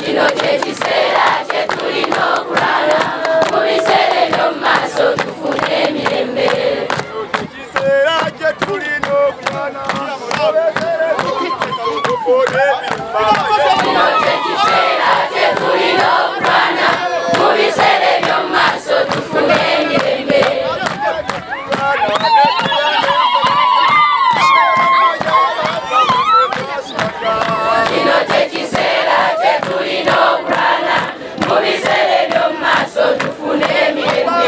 Kino Kiseera kye tulina okulwana mu biseera eby'omu maaso tufune emirembe. Kiseera kye tulina okulwana mu biseera eby'omu maaso tufune emirembe. Kino Kiseera kye tulina okulwana mu biseera eby'omu maaso tufune emirembe.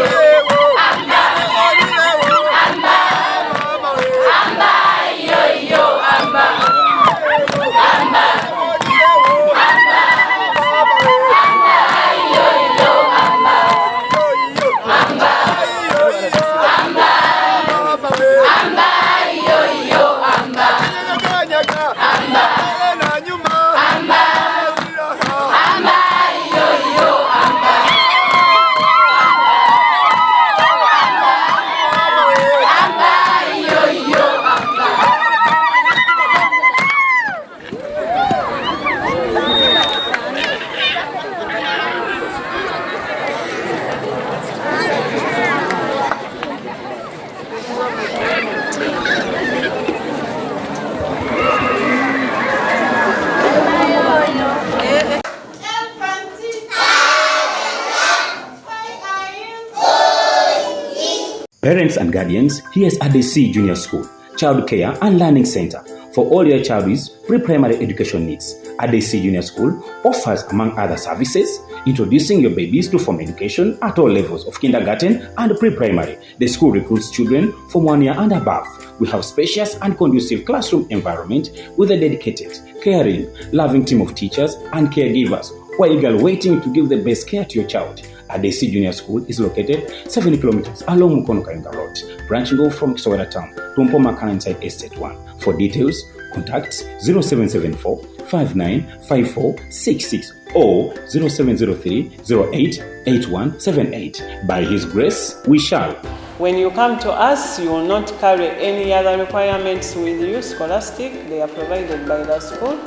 Parents and guardians, here's ADC Junior School, Child Care and Learning Center for all your child's pre-primary education needs. ADC Junior School offers, among other services, introducing your babies to formal education at all levels of kindergarten and pre-primary. The school recruits children from 1 year and above. We have spacious and conducive classroom environment with a dedicated, caring, loving team of teachers and caregivers who are eagerly waiting to give the best care to your child. ADC Junior School is located 7 kilometers along Mukono Road, branching off from Kiseera town to Mpoma inside Estate 1. For details, contact 0774 595466 or 0703 088178. By His grace, we shall. When you come to us, you will not carry any other requirements with you. Scholastic, they are provided by the school,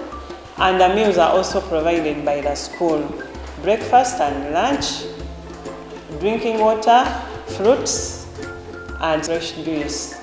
and the meals are also provided by the school. Breakfast and lunch, drinking water, fruits, and fresh juice.